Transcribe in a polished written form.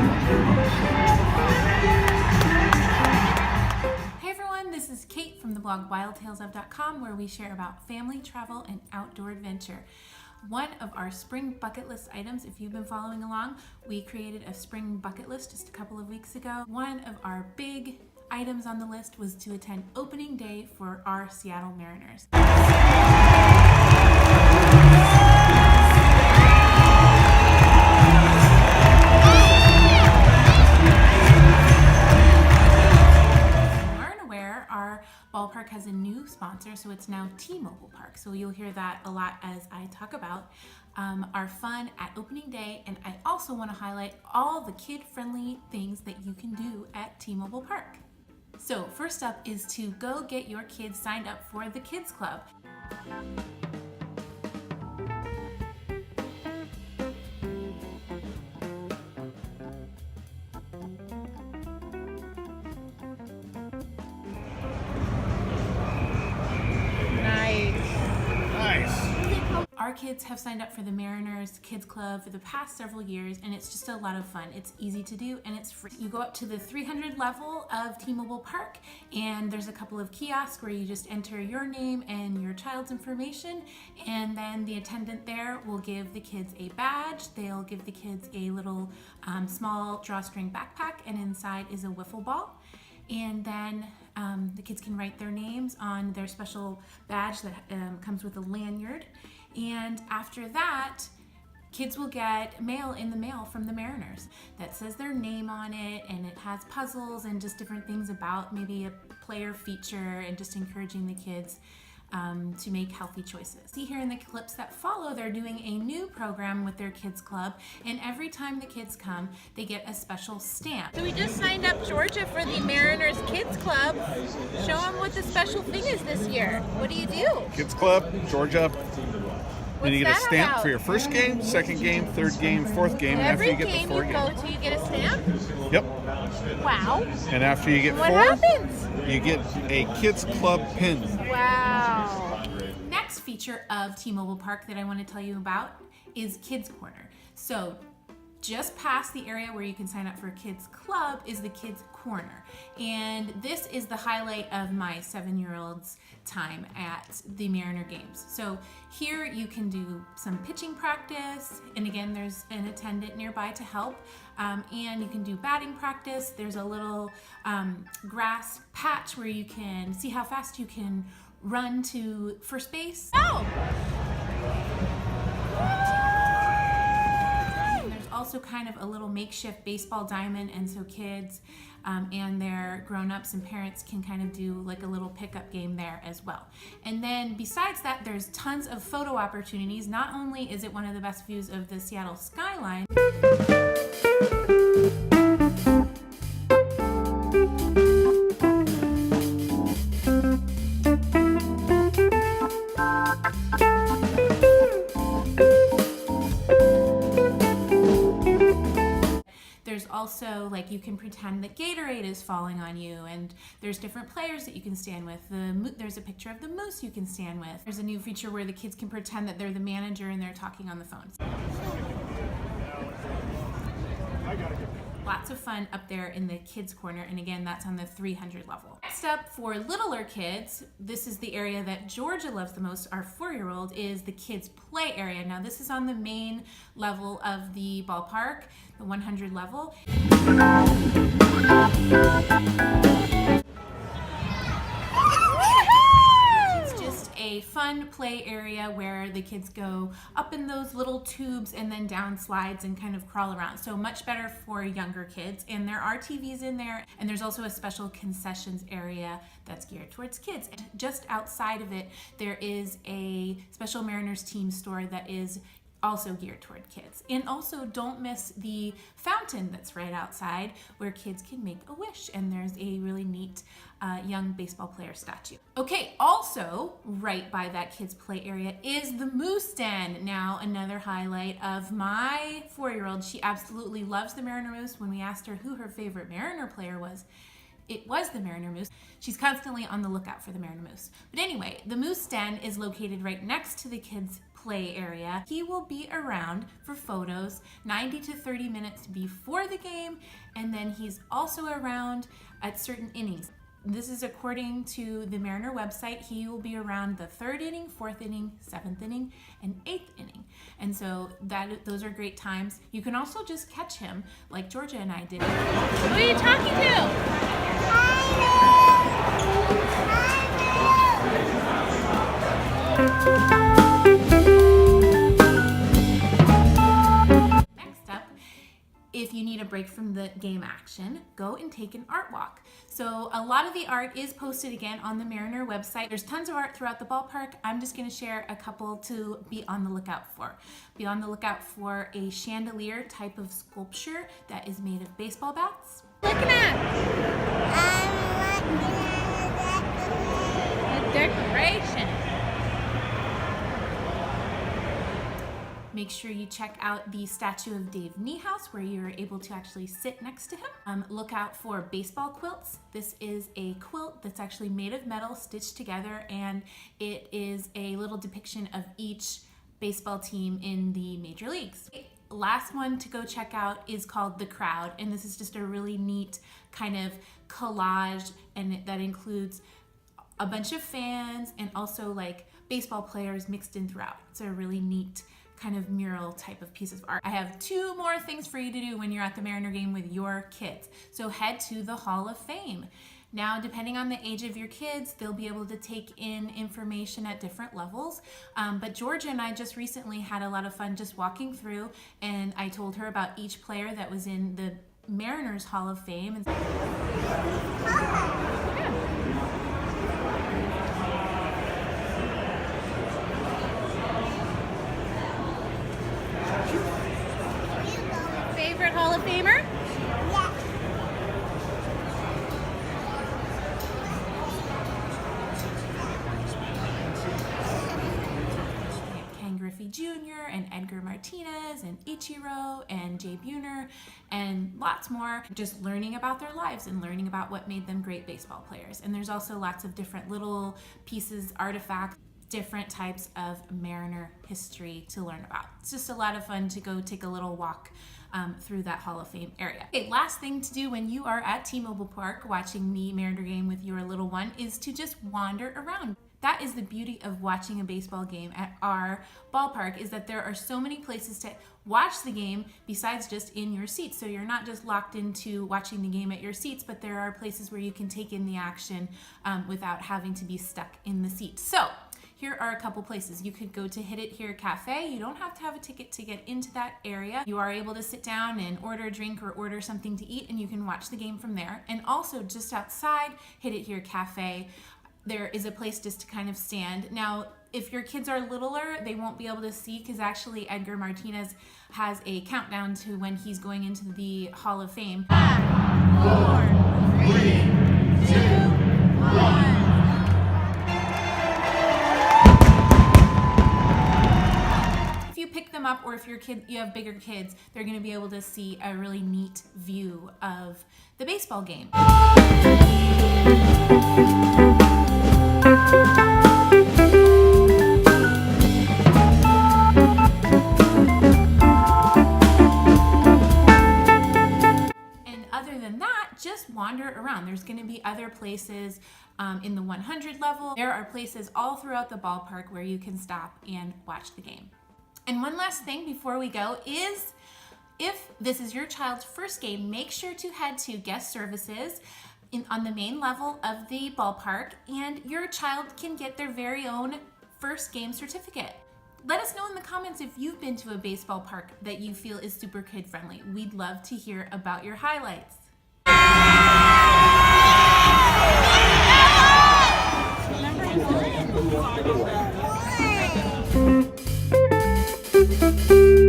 Hey everyone, this is Kate from the blog wildtalesof.com, where we share about family, travel, and outdoor adventure. One of our spring bucket list items, if you've been following along, we created a spring bucket list just a couple of weeks ago. One of our big items on the list was to attend opening day for our Seattle Mariners. Our ballpark has a new sponsor, so it's now T-Mobile Park. So you'll hear that a lot as I talk about our fun at opening day. And I also want to highlight all the kid-friendly things that you can do at T-Mobile Park. So first up is to go get your kids signed up for the Kids Club. Our kids have signed up for the Mariners Kids Club for the past several years, and it's just a lot of fun. It's easy to do and it's free. You go up to the 300 level of T-Mobile Park, and there's a couple of kiosks where you just enter your name and your child's information, and then the attendant there will give the kids a badge. They'll give the kids a little small drawstring backpack, and inside is a wiffle ball. And then the kids can write their names on their special badge that comes with a lanyard. And after that, kids will get mail in the mail from the Mariners that says their name on it, and it has puzzles and just different things about maybe a player feature, and just encouraging the kids to make healthy choices. See here in the clips that follow, they're doing a new program with their kids club, and every time the kids come, they get a special stamp. So we just signed up Georgia for the Mariners Kids Club. Show them what the special thing is this year. What do you do? Kids Club, Georgia. What's and you get a stamp about? for your first game, second game, third game, fourth game. Every and after you get game the four you go to, you get a stamp? Yep. Wow. And after you get What four, happens? you get a Kids Club pin. Wow. Next feature of T-Mobile Park that I want to tell you about is Kids Corner. So just past the area where you can sign up for a Kids Club is the Kids Corner. And this is the highlight of my 7-year-old's time at the Mariner games. So here you can do some pitching practice, and again there's an attendant nearby to help, and you can do batting practice. There's a little grass patch where you can see how fast you can run to first base. Oh! Also kind of a little makeshift baseball diamond, and so kids and their grown-ups and parents can kind of do like a little pickup game there as well. And then besides that, there's tons of photo opportunities. Not only is it one of the best views of the Seattle skyline, there's also, like, you can pretend that Gatorade is falling on you, and there's different players that you can stand with. There's a picture of the moose you can stand with. There's a new feature where the kids can pretend that they're the manager and they're talking on the phone. Lots of fun up there in the kids corner, and again, that's on the 300 level. Next up, for littler kids, this is the area that Georgia loves the most, our 4-year-old, is the kids play area. Now this is on the main level of the ballpark, the 100 level. A fun play area where the kids go up in those little tubes and then down slides and kind of crawl around. So much better for younger kids. And there are TVs in there, and there's also a special concessions area that's geared towards kids. And just outside of it, there is a special Mariners team store that is also geared toward kids. And also don't miss the fountain that's right outside where kids can make a wish, and there's a really neat young baseball player statue. Okay, also right by that kids play area is the moose den. Now another highlight of my 4-year-old. She absolutely loves the Mariner Moose. When we asked her who her favorite Mariner player was, it was the Mariner Moose. She's constantly on the lookout for the Mariner Moose. But anyway, the moose den is located right next to the kids' play area. He will be around for photos 90 to 30 minutes before the game, and then he's also around at certain innings. This is according to the Mariner website. He will be around the 3rd inning, 4th inning, 7th inning, and 8th inning. And so those are great times. You can also just catch him like Georgia and I did. Who are you talking to? Next up, if you need a break from the game action, go and take an art walk. So a lot of the art is posted again on the Mariner website. There's tons of art throughout the ballpark. I'm just going to share a couple to be on the lookout for. Be on the lookout for a chandelier type of sculpture that is made of baseball bats. Looking at? I'm looking at a decoration. Make sure you check out the statue of Dave Niehaus, where you're able to actually sit next to him. Look out for baseball quilts. This is a quilt that's actually made of metal, stitched together, and it is a little depiction of each baseball team in the major leagues. Last one to go check out is called The Crowd, and this is just a really neat kind of collage, and that includes a bunch of fans and also like baseball players mixed in throughout. It's a really neat kind of mural type of piece of art. I have 2 more things for you to do when you're at the Mariner game with your kids. So head to the Hall of Fame. Now, depending on the age of your kids, they'll be able to take in information at different levels. But Georgia and I just recently had a lot of fun just walking through, and I told her about each player that was in the Mariners Hall of Fame. Favorite Hall of Famer? Yeah. Griffey Jr. and Edgar Martinez and Ichiro and Jay Buhner and lots more, just learning about their lives and learning about what made them great baseball players. And there's also lots of different little pieces, artifacts, different types of Mariner history to learn about. It's just a lot of fun to go take a little walk through that Hall of Fame area. Okay, last thing to do when you are at T-Mobile Park watching the Mariner game with your little one is to just wander around. That is the beauty of watching a baseball game at our ballpark, is that there are so many places to watch the game besides just in your seats. So you're not just locked into watching the game at your seats, but there are places where you can take in the action without having to be stuck in the seat. So here are a couple places. You could go to Hit It Here Cafe. You don't have to have a ticket to get into that area. You are able to sit down and order a drink or order something to eat, and you can watch the game from there. And also just outside Hit It Here Cafe, there is a place just to kind of stand. Now, if your kids are littler, they won't be able to see, because actually Edgar Martinez has a countdown to when he's going into the Hall of Fame. 5, 4, 3, 2, 1. If you pick them up, or if you have bigger kids, they're going to be able to see a really neat view of the baseball game. And other than that, just wander around. There's going to be other places in the 100 level. There are places all throughout the ballpark where you can stop and watch the game. And one last thing before we go is, if this is your child's first game, make sure to head to guest services on the main level of the ballpark, and your child can get their very own first game certificate. Let us know in the comments if you've been to a baseball park that you feel is super kid friendly. We'd love to hear about your highlights. Number 1.